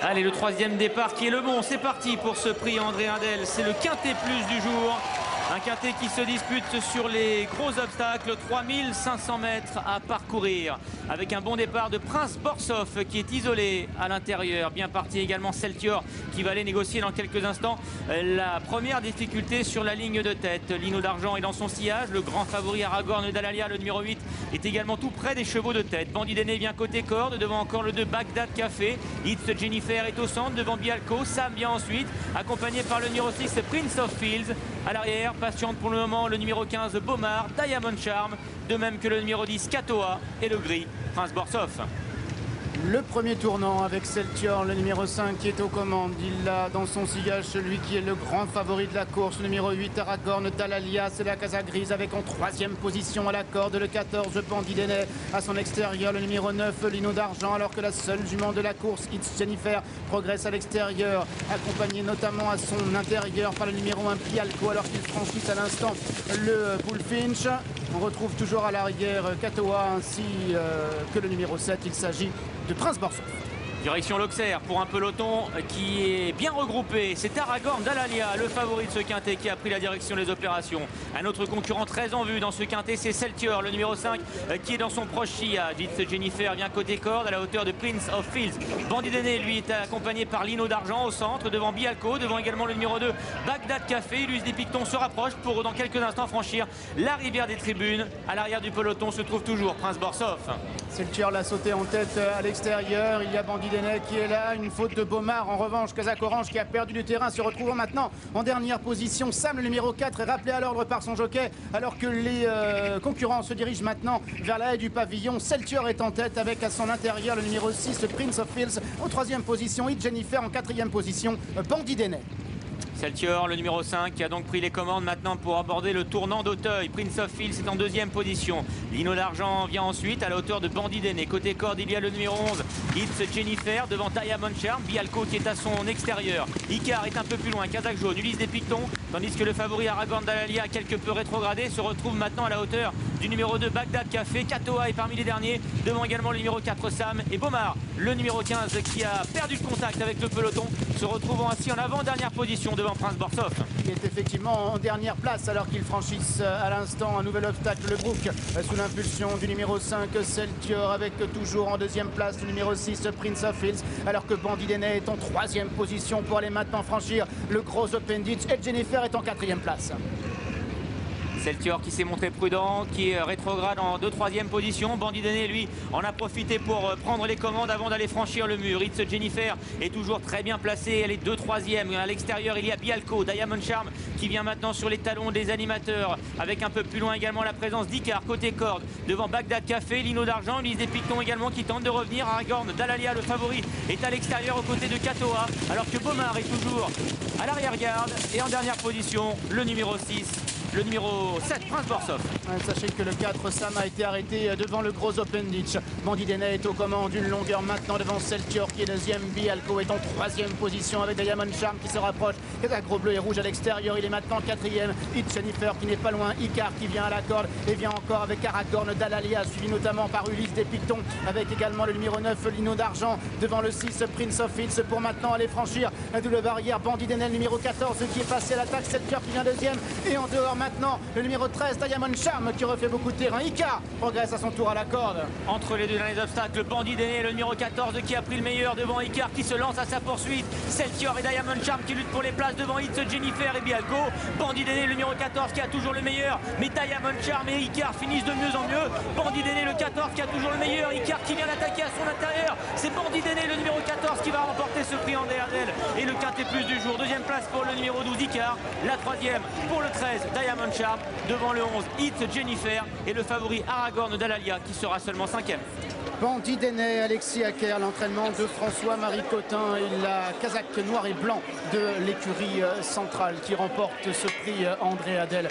Allez, le troisième départ qui est le bon. C'est parti pour ce prix André Indel. C'est le quintet plus du jour. Un quintet qui se dispute sur les gros obstacles, 3500 mètres à parcourir. Avec un bon départ de Prince Borsov qui est isolé à l'intérieur. Bien parti également Celtior qui va aller négocier dans quelques instants la première difficulté sur la ligne de tête. Lino d'Argent est dans son sillage. Le grand favori Aragorn d'Alalia, le numéro 8, est également tout près des chevaux de tête. Bandit d'Aîné vient côté corde, devant encore le 2 Bagdad Café. It's Jennifer est au centre, devant Bialco. Sam vient ensuite, accompagné par le numéro 6 Prince of Fields. À l'arrière, patiente pour le moment le numéro 15 Bomar, Diamond Charm, de même que le numéro 10 Katoa et le gris Prince Borsov. Le premier tournant avec Celtior, le numéro 5 qui est aux commandes. Il a dans son sillage celui qui est le grand favori de la course, le numéro 8 Aragorn d'Alalia. C'est la Casa Grise avec en troisième position à la corde le 14 Bandit d'Aîné. À son extérieur le numéro 9 Lino d'Argent, alors que la seule jument de la course, It's Jennifer, progresse à l'extérieur, accompagnée notamment à son intérieur par le numéro 1 Bialco, alors qu'il franchit à l'instant le Bullfinch. On retrouve toujours à l'arrière Katoa ainsi que le numéro 7. Il s'agit de Prince Borsov. Direction l'Auxerre pour un peloton qui est bien regroupé. C'est Aragorn d'Alalia, le favori de ce quintet, qui a pris la direction des opérations. Un autre concurrent très en vue dans ce quintet, c'est Celtior, le numéro 5, qui est dans son proche sillage. It's Jennifer vient côté corde à la hauteur de Prince of Fields. Bandit d'Aîné, lui, est accompagné par Lino d'Argent au centre, devant Bialco, devant également le numéro 2 Bagdad Café. Luis des Pictons se rapproche pour dans quelques instants franchir la rivière des tribunes. À l'arrière du peloton se trouve toujours Prince Borsov. Celtior l'a sauté en tête à l'extérieur. Il y a Bandit d'Aîné qui est là. Une faute de Bomar. En revanche, Kazakh Orange qui a perdu du terrain se retrouvant maintenant en dernière position. Sam, le numéro 4, est rappelé à l'ordre par son jockey alors que les concurrents se dirigent maintenant vers la haie du pavillon. Celtior est en tête avec à son intérieur le numéro 6, Prince of Fields. En troisième position, It's Jennifer. En quatrième position, Bandit d'Aîné. Celtior, le numéro 5, qui a donc pris les commandes maintenant pour aborder le tournant d'Auteuil. Prince of Fields est en deuxième position. Lino d'Argent vient ensuite à la hauteur de Bandit d'Aîné. Côté corde, il y a le numéro 11, It's Jennifer, devant Diamond Charm. Bialco qui est à son extérieur. Icar est un peu plus loin. Kazakh Jaune, Ulysse des Pictons. Tandis que le favori Aragorn d'Alalia, quelque peu rétrogradé, se retrouve maintenant à la hauteur du numéro 2 Bagdad Café. Katoa est parmi les derniers, devant également le numéro 4 Sam et Bomar, le numéro 15 qui a perdu le contact avec le peloton, se retrouvant ainsi en avant-dernière position devant Prince Borsov. Qui est effectivement en dernière place alors qu'ils franchissent à l'instant un nouvel obstacle, le Brook, sous l'impulsion du numéro 5 Celtior, avec toujours en deuxième place le numéro 6 Prince of Fields, alors que Bandit d'Aîné est en troisième position pour aller maintenant franchir le gros Open Ditch, et Jennifer est en quatrième place. Celtior qui s'est montré prudent, qui est rétrograde en 2-3e position. Bandit d'Aîné, lui, en a profité pour prendre les commandes avant d'aller franchir le mur. It's Jennifer est toujours très bien placée, elle est 2-3e. À l'extérieur, il y a Bialco, Diamond Charm qui vient maintenant sur les talons des animateurs, avec un peu plus loin également la présence d'Icar côté corde, devant Bagdad Café, Lino d'Argent, Ulysse des Pictons également qui tente de revenir. Aragorn d'Alalia, le favori, est à l'extérieur aux côtés de Katoa, alors que Bomar est toujours à l'arrière-garde. Et en dernière position, le numéro 6, le numéro 7, Prince Borsov. Sachez que le 4, Sam, a été arrêté devant le gros Open Ditch. Bandit d'Aîné est aux commandes d'une longueur maintenant devant Celtior qui est deuxième. Bialco est en troisième position avec Diamond Charm qui se rapproche. Gros bleu et rouge à l'extérieur, il est maintenant quatrième. It's Jennifer qui n'est pas loin. Icar qui vient à la corde et vient encore avec Aragorn d'Alalia, suivi notamment par Ulysse des Pictons, avec également le numéro 9 Lino d'Argent, devant le 6 Prince of Fields, pour maintenant aller franchir la double barrière. Bandit d'Aîné, le numéro 14 qui est passé à l'attaque. Celtior qui vient deuxième, et en dehors maintenant le numéro 13 Diamond Charm qui refait beaucoup de terrain. Icar progresse à son tour à la corde. Entre les deux derniers obstacles, Bandit d'Aîné, le numéro 14 qui a pris le meilleur devant Icar qui se lance à sa poursuite. Celtior et Diamond Charm qui luttent pour les places devant It's Jennifer et Bialco. Bandit d'Aîné, le numéro 14 qui a toujours le meilleur, mais Diamond Charm et Icar finissent de mieux en mieux. Bandit d'Aîné, le 14 qui a toujours le meilleur. Icar qui vient d'attaquer à son intérieur. C'est Bandit d'Aîné, le numéro 14 qui va remporter ce prix en DRL et le quintet plus du jour. Deuxième place pour le numéro 12 Icar. La troisième pour le 13 Diamond Charm, devant le 11 It's Jennifer et le favori Aragorn d'Alalia qui sera seulement 5e. Bandit d'Aîné, Alexis Acker, l'entraînement de François-Marie Cotin et la casaque noir et blanc de l'écurie centrale qui remporte ce prix André Indel.